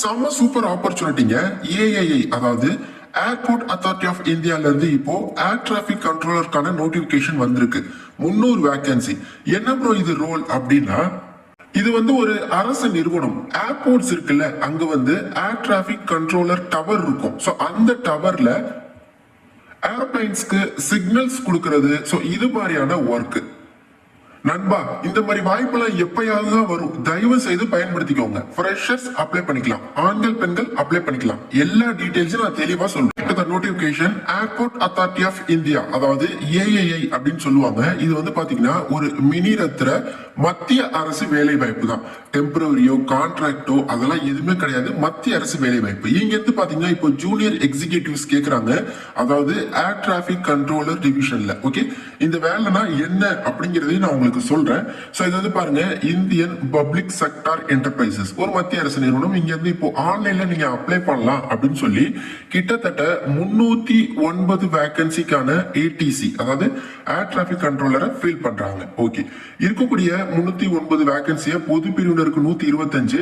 செம்ம super ஆப்பர்ச்சுனிட்டிங்க. AII அதாவது airport authority of இந்தியால இருந்து இப்போ ஏர் டிராபிக் கண்ட்ரோலருக்கான நோட்டிபிகேஷன் வந்திருக்கு. 300 வேகன்சி. என்ன ப்ரோ இது ரோல் அப்படின்னா, இது ஒரு அரசு நிறுவனம். ஏர்போர்ட்ஸ் இருக்குல்ல, அங்க ஏர் டிராபிக் கண்ட்ரோலர் டவர் இருக்கும். ஸோ அந்த டவர்ல ஏர்பிளைன்ஸ்க்கு சிக்னல்ஸ் கொடுக்கறது. ஸோ இது மாதிரியான ஒர்க். நண்பா, இந்த மாதிரி வாய்ப்பெல்லாம் எப்பயாவது தான் வரும். தயவு செய்து பயன்படுத்திக்கோங்க. ஃப்ரெஷர்ஸ் அப்ளை பண்ணிக்கலாம், ஆண்கள் பெண்கள் அப்ளை பண்ணிக்கலாம். எல்லா டீடைல்ஸும் நான் தெளிவா சொல்றேன். Notification airport authority of India, அதாவது ஏஐஐ அப்படின்னு சொல்லுவாங்க. இது பாத்தீங்கன்னா ஒரு மினி ரத்ர மத்திய அரசு வேலை வாய்ப்பு தான். டெம்பரரியோ கான்ட்ராக்டோ அதெல்லாம் எதுவுமே கிடையாது. மத்திய அரசு வேலை வாய்ப்பு. இங்க இருந்து பாத்தீங்கன்னா இப்போ ஜூனியர் எக்ஸிகியூட்டிவ்ஸ் கேக்குறாங்க, அதாவது ஏர் டிராபிக் கண்ட்ரோலர் டிவிஷன்ல. ஓகே, இந்த வேலைனா என்ன அப்படிங்கறதையும் நான் உங்களுக்கு சொல்றேன். சோ இது பாருங்க, இந்தியன் பப்ளிக் செக்டார் என்டர்பிரைசஸ், ஒரு மத்திய அரசு நிறுவனம். இங்க இருந்து இப்போ ஆன்லைன்ல நீங்க அப்ளை பண்ணலாம் அப்படின்னு சொல்லி கிட்டத்தட்ட 309 வேகன்சிக்கான ஏடிசி, அதாவது ஏர் டிராபிக் கண்ட்ரோலரை ஃபில் பண்றாங்க. ஓகே, இருக்கக்கூடிய 309 வேகன்சியை பொது பிரிவினருக்கு 125,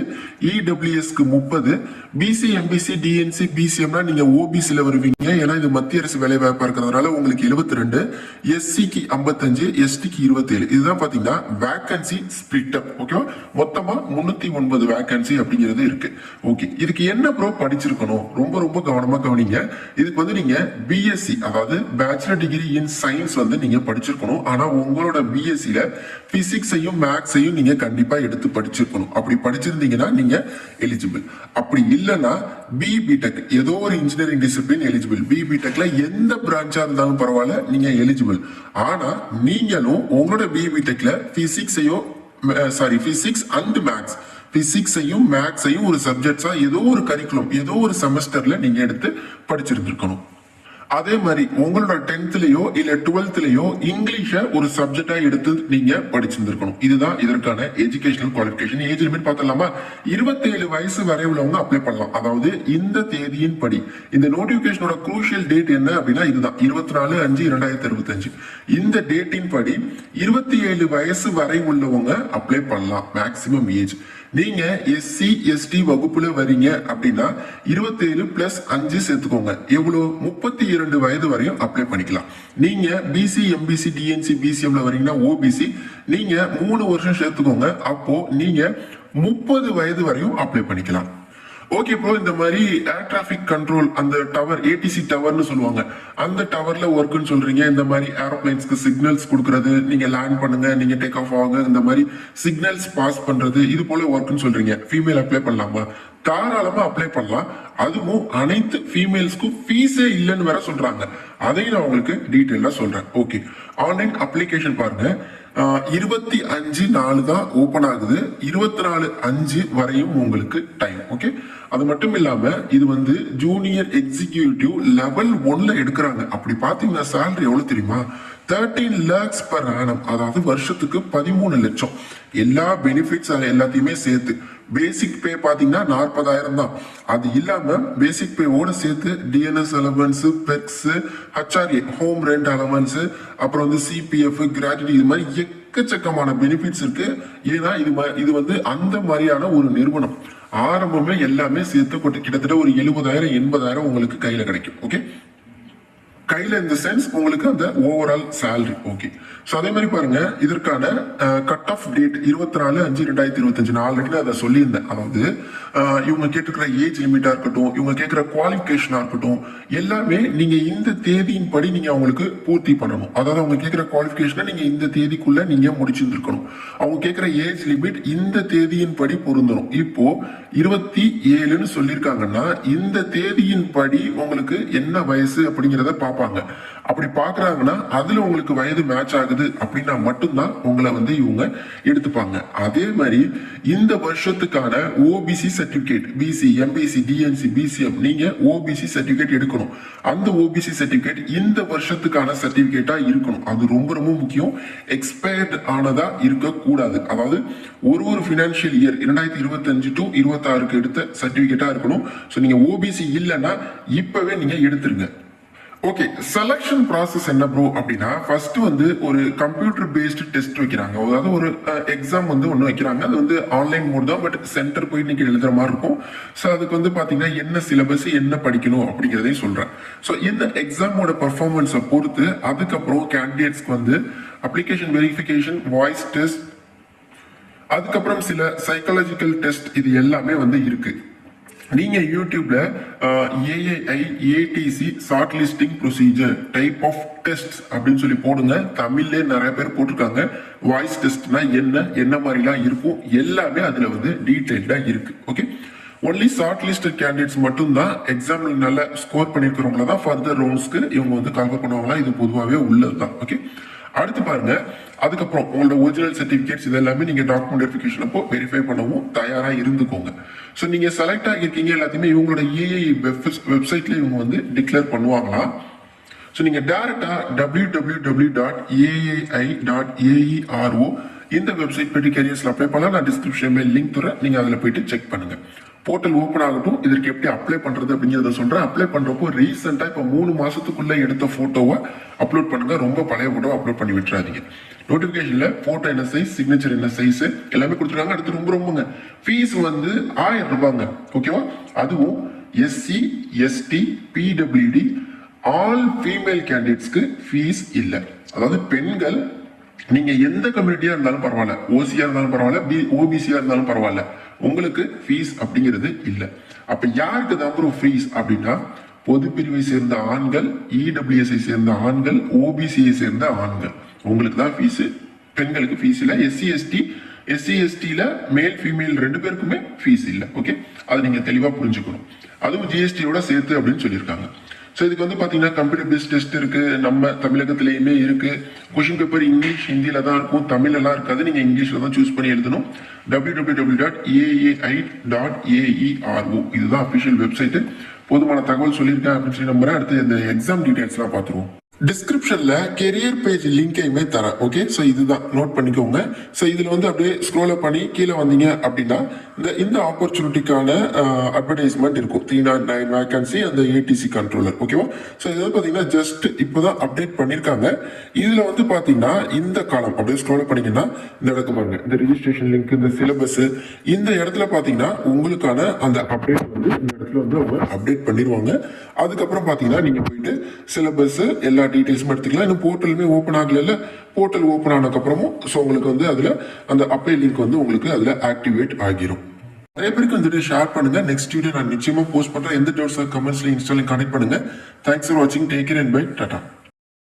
இடபிள்யூஎஸ்க்கு 30, பிசி எம்பிசி டிஎன்சி பிசிஎம்னா நீங்க ஓபிசில வருவீங்க. ஏன்னா இது மத்திய அரசு வேலை வாய்ப்பா இருக்கிறதுனால உங்களுக்கு 72, எஸ்சிக்கு 55, எஸ்டிக்கு 27. இதுதான் பாத்தீங்கன்னா வேகன்சி ஸ்பிளிட் அப். ஓகேவா, மொத்தமா 309 வேகன்சி அப்படிங்கிறது இருக்கு. ஓகே, இதுக்கு என்ன ப்ரோ படிச்சிருக்கணும்? ரொம்ப ரொம்ப கவனமா கவனிங்க. இதுக்கு நீங்க பிஎஸ்சி, அதாவது பேச்சுலர் டிகிரி இன் சயின்ஸ் நீங்க படிச்சிருக்கணும். ஆனா உங்களோட பிஎஸ்சில பிசிக்ஸையும் மேக்ஸையும் நீங்க கண்டிப்பா எடுத்து படிச்சிருக்கணும். அப்படி படிச்சிருந்தீங்கன்னா நீங்க எலிஜிபிள். அப்படி இல்லைன்னா பிடெக், ஏதோ ஒரு இன்ஜினியரிங் டிசிப்ளின் எலிஜிபிள். பிடெக்ல எந்த பிரான்ச்சா இருந்தாலும் பரவாயில்ல, நீங்க எலிஜிபிள். ஆனா நீங்களும் உங்களோட பிடெக்ல பிசிக்ஸ் அண்ட் மேக்ஸ், பிசிக்ஸையும் மேக்ஸையும் ஒரு சப்ஜெக்ட்ஸா ஏதோ ஒரு கரிக்குலம், ஏதோ ஒரு செமஸ்டர்ல நீங்க எடுத்து படிச்சிருந்திருக்கணும். அதே மாதிரி உங்களோட 10த்லயோ இல்ல 12த்லயோ இங்கிலீஷ ஒரு சப்ஜெக்டா எடுத்து நீங்க படிச்சிருந்திருக்கணும். இதுதான் இதற்கான எஜுகேஷனல் குவாலிஃபிகேஷன். ஏஜ் லிமிட் பார்த்தலாமா? 27 வயசு வரை உள்ளவங்க அப்ளை பண்ணலாம். அதாவது இந்த தேதியின் படி. இந்த நோட்டிபிகேஷனோட குரூஷியல் டேட் என்ன அப்படின்னா இதுதான், 24/5/2025. இந்த டேட்டின் படி 27 வயசு வரை உள்ளவங்க அப்ளை பண்ணலாம். Maximum age. நீங்க எஸ்சி எஸ்டி வகுப்புல வரீங்க அப்படின்னா 27 + 5 சேர்த்துக்கோங்க. எவ்வளவு? 32 வயது வரையும் அப்ளை பண்ணிக்கலாம். நீங்க பிசி எம்பிசி டிஎன்சி பிசிஎம்ல வரீங்கன்னா ஓபிசி, நீங்க 3 வருஷம் சேர்த்துக்கோங்க. அப்போ நீங்க 30 வயது வரையும் அப்ளை பண்ணிக்கலாம். ஓகே ப்ரோ, இந்த மாதிரி ஏர் டிராபிக் கண்ட்ரோல் அந்த டவர், ஏடிசி டவர்னு சொல்லுவாங்க, அந்த டவர்ல ஒர்க்னு சொல்றீங்க. இந்த மாதிரி ஏரோப்ளைன்ஸ்க்கு சிக்னல்ஸ் கொடுக்கறது, நீங்க லேண்ட் பண்ணுங்க, நீங்க டேக் ஆஃப் ஆகுங்க, இந்த மாதிரி சிக்னல்ஸ் பாஸ் பண்றது, இது போல ஒர்க்னு சொல்றீங்க. ஃபீமேல் அப்ளை பண்ணலாமா? தாராளமா அப்ளை பண்ணலாம். அதுவும் அனைத்து ஃபீமேல்ஸ்க்கும் ஃபீஸே இல்லைன்னு வேற சொல்றாங்க. அதையும் நான் உங்களுக்கு டீட்டெயிலா சொல்றேன். ஓகே, ஆன்லைன் அப்ளிகேஷன் பாருங்க. 25/4 தான் ஓபன் ஆகுது. 24/5 வரையும் உங்களுக்கு டைம். ஓகே, அது மட்டும் இல்லாம இது ஜூனியர் எக்ஸிகியூட்டிவ் லெவல் 1ல எடுக்கிறாங்க. அப்படி பாத்தீங்கன்னா சேலரி எவ்வளவு தெரியுமா? 13 lakhs per annum, அதாவது வருஷத்துக்கு 13 லட்சம். எல்லா பெனிஃபிட்ஸ் எல்லாத்தையுமே சேர்த்து பேசிக் பே பாத்தீங்கன்னா 40,000 தான். அது இல்லாம பேசிக் பேவோட சேர்த்து DNS allowance, pegs, HRA home rent allowance, அப்புறம் சிபிஎஃப், கிராஜுவிட்டி, இது மாதிரி எக்கச்சக்கமான பெனிஃபிட்ஸ் இருக்கு. ஏன்னா இது அந்த மாதிரியான ஒரு நிறுவனம். ஆரம்பமே எல்லாமே சேர்த்து கிட்டத்தட்ட ஒரு 70,000 80,000 உங்களுக்கு கையில கிடைக்கும். ஓகே, கையில இந்த சென்ஸ் உங்களுக்கு அந்த ஓவரால் சேலரி. ஓகே, ஸோ அதே மாதிரி பாருங்க, இதற்கான கட் ஆஃப் டேட் 24/5/2025. நான் ஆல்ரெடி அதை சொல்லியிருந்தேன். அதாவது இவங்க கேட்டுக்கிற ஏஜ் லிமிட்டா இருக்கட்டும், இவங்க கேட்கிற குவாலிஃபிகேஷனா இருக்கட்டும், எல்லாமே நீங்க இந்த தேதியின் படி நீங்க அவங்களுக்கு பூர்த்தி பண்ணணும். அதாவது அவங்க கேட்கிற குவாலிஃபிகேஷனை நீங்க இந்த தேதிக்குள்ள நீங்க முடிச்சிருந்திருக்கணும். அவங்க கேட்கிற ஏஜ் லிமிட் இந்த தேதியின் படி பொருந்தணும். இப்போ 27ன்னு சொல்லியிருக்காங்கன்னா இந்த தேதியின் படி உங்களுக்கு என்ன வயசு அப்படிங்கிறத பார்ப்பாங்க. அப்படி பாக்குறாங்கன்னா அதுல உங்களுக்கு வயது மேட்ச் ஆகுது அப்படின்னா மட்டும்தான் உங்களை இவங்க எடுத்துப்பாங்க. அதே மாதிரி இந்த வருஷத்துக்கான OBC certificate, BC MBC DNC BCM, நீங்க ஓபிசி சர்டிபிகேட் எடுக்கணும். அந்த ஓபிசி சர்டிபிகேட் இந்த வருஷத்துக்கான சர்டிபிகேட்டா இருக்கணும். அது ரொம்ப ரொம்ப முக்கியம். எக்ஸ்பயர்ட் ஆனதா இருக்கக்கூடாது. அதாவது ஒரு பினான்சியல் இயர் 2025 to 26 எடுத்த சர்டிபிகேட்டா இருக்கணும். ஸோ நீங்க ஓபிசி இல்லைன்னா இப்பவே நீங்க எடுத்துருங்க. ஓகே, செலக்ஷன் ப்ராசஸ் என்ன ப்ரோ அப்படின்னா, ஃபர்ஸ்ட் வந்து ஒரு கம்ப்யூட்டர் பேஸ்டு டெஸ்ட் வைக்கிறாங்க. அதாவது ஒரு எக்ஸாம் வந்து ஒன்று வைக்கிறாங்க. அது வந்து ஆன்லைன் மோட் தான், பட் சென்டர் போய் இன்னைக்கு எழுதுற மாதிரி இருக்கும். ஸோ அதுக்கு வந்து பார்த்தீங்கன்னா என்ன சிலபஸ் என்ன படிக்கணும் அப்படிங்கிறதையும் சொல்றேன். ஸோ இந்த எக்ஸாமோட பர்ஃபார்மன்ஸை பொறுத்து அதுக்கப்புறம் கேண்டிடேட்ஸ்க்கு வந்து அப்ளிகேஷன் வெரிஃபிகேஷன், வாய்ஸ் டெஸ்ட், அதுக்கப்புறம் சில சைக்காலஜிக்கல் டெஸ்ட், இது எல்லாமே வந்து இருக்கு. நீங்க யூடியூப்ல AII ATC short listing procedure type of test அப்படின்னு சொல்லி போடுங்க. தமிழ்ல நிறைய பேர் போட்டிருக்காங்க. வாய்ஸ் டெஸ்ட்னா என்ன மாதிரிலாம் இருக்கும் எல்லாமே அதுல வந்து டீடைல்டா இருக்கு. Okay, only short listed candidates மட்டும் தான் எக்ஸாம்ல நல்ல ஸ்கோர் பண்ணிருக்கிறவங்கள தான் ஃபர்தர் ரவுண்ட்ஸ்க்கு இவங்க வந்து கால்வர் பண்ணுவாங்களா, இது பொதுவாகவே உள்ளது தான். ஓகே, அடுத்து பாருங்க, அதுக்கப்புறம் உங்களோட ஒரிஜினல் சர்டிபிகேட்ஸ் இது எல்லாமே நீங்க டாக்குமெண்ட் வெரிஃபிகேஷன் அப்போ வெரிஃபை பண்ணவும் தயாரா இருந்துக்கோங்க. ஸோ நீங்க செலக்ட் ஆகிருக்கீங்க எல்லாத்தையுமே இவங்களோட ஏஐ வெப்சைட்ல இவங்க வந்து டிக்ளேர் பண்ணுவாங்களா. ஸோ நீங்க டைரக்டா www.aai.aero இந்த வெப்சைட் போயிட்டு கேரியர்ஸ்ல அப்ளை பண்ணலாம். நான் டிஸ்கிரிப்ஷன்ல லிங்க் தரேன், நீங்க அதுல போயிட்டு செக் பண்ணுங்க. போர்ட்டல் ஓப்பன் ஆகட்டும், இதற்கு எப்படி அப்ளை பண்றது அப்படிங்கிறத சொல்றேன். அப்ளை பண்றப்போ ரீசெண்டா இப்போ 3 மாசத்துக்குள்ள எடுத்த போட்டோவை அப்லோட் பண்ணுங்க. ரொம்ப பழைய போட்டோ அப்லோட் பண்ணி விட்டுறாதீங்க. நோட்டிபிகேஷன்ல போட்டோ என்ன சைஸ், சிக்னேச்சர் என்ன சைஸ் எல்லாமே கொடுத்துருக்காங்க. அடுத்து ரொம்பங்க ஃபீஸ் வந்து 1000 ரூபாங்க. ஓகேவா, அதுவும் SC ST PWD all female கேண்டிடேட்ஸ்க்கு ஃபீஸ் இல்லை. அதாவது பெண்கள் நீங்க எந்த கம்யூனிட்டியா இருந்தாலும் பரவாயில்ல, ஓசியா இருந்தாலும் பரவாயில்ல, ஓபிசியா இருந்தாலும் பரவாயில்ல, உங்களுக்கு ஃபீஸ் அப்படிங்கிறது இல்லை. அப்ப யாருக்கு தான் ப்ரோ ஃபீஸ் அப்படின்னா, பொது பிரிவை சேர்ந்த ஆண்கள், இடபிள்யூஎஸ்ஐ சேர்ந்த ஆண்கள், ஓபிசியை சேர்ந்த ஆண்கள், உங்களுக்கு தான் ஃபீஸ். பெண்களுக்கு ஃபீஸ் இல்லை. எஸ்சி எஸ்டில மேல் ஃபீமேல் 2 பேருக்குமே ஃபீஸ் இல்லை. ஓகே, அது நீங்க தெளிவா புரிஞ்சுக்கணும். அதுவும் ஜிஎஸ்டியோட சேர்த்து அப்படின்னு சொல்லியிருக்காங்க. ஸோ இதுக்கு வந்து பார்த்தீங்கன்னா கம்ப்யூட்டர் பேஸ்ட் டெஸ்ட் இருக்கு, நம்ம தமிழகத்திலேயுமே இருக்கு. கொஷின் பேப்பர் இங்கிலீஷ் ஹிந்தியில தான் இருக்கும், தமிழ்லாம் இருக்காது. நீங்க இங்கிலீஷ்ல தான் சூஸ் பண்ணி எழுதணும். www.aai.aero இதுதான் அஃபிஷியல் வெப்சைட். போதுமான தகவல் சொல்லியிருக்கேன் அப்படின்னு சொல்லி நம்புறேன். அடுத்து இந்த எக்ஸாம் டீடைல்ஸ்லாம் பார்த்துருவோம். டிஸ்கிரிப்ஷன்ல கெரியர் பேஜ் லிங்கையுமே தரேன். ஓகே, ஸோ இதுதான் நோட் பண்ணிக்கோங்க. ஸோ இதுல வந்து அப்படியே ஸ்க்ரோல் பண்ணி கீழே வந்தீங்க அப்படின்னா இந்த ஆப்பர்ச்சுனிட்டிக்கான அட்வர்டைஸ்மெண்ட் இருக்கும். 309 வேகன்சி அந்த ஏடிசி கண்ட்ரோலர். ஓகேவா, ஸோ இது வந்து பார்த்தீங்கன்னா ஜஸ்ட் இப்போதான் அப்டேட் பண்ணியிருக்காங்க. இதுல வந்து பார்த்தீங்கன்னா இந்த காலம் அப்படியே ஸ்க்ரோல் பண்ணீங்கன்னா இந்த இடத்துல பாருங்க, இந்த ரிஜிஸ்ட்ரேஷன் லிங்க், இந்த சிலபஸ், இந்த இடத்துல பார்த்தீங்கன்னா உங்களுக்கான அந்த அப்டேட் வந்து இந்த இடத்துல வந்து அவங்க அப்டேட் பண்ணிடுவாங்க. அதுக்கப்புறம் பார்த்தீங்கன்னா நீங்க போயிட்டு சிலபஸ் எல்லா டீடைல்ஸும் எடுத்துக்கலாம். இன்னும் போர்ட்டலுமே ஓப்பன் ஆகல. போர்ட்டல் ஓப்பன் ஆனதுக்கு அப்புறமும் ஸோ உங்களுக்கு வந்து அதுல அந்த அப்ளை லிங்க் வந்து உங்களுக்கு அதுல ஆக்டிவேட் ஆகிரும். நிறைய பேருக்கு வந்துட்டு ஷேர் பண்ணுங்க. நெக்ஸ்ட் வீடியோ நான் நிச்சயமா போஸ்ட் பண்றேன். எந்த டவுட்ஸ் கமெண்ட்ஸ்ல இன்ஸ்டாலிங் கனெக்ட் பண்ணுங்க. தேங்க்ஸ் ஃபார் வாட்சிங். Take care and bye. Tata.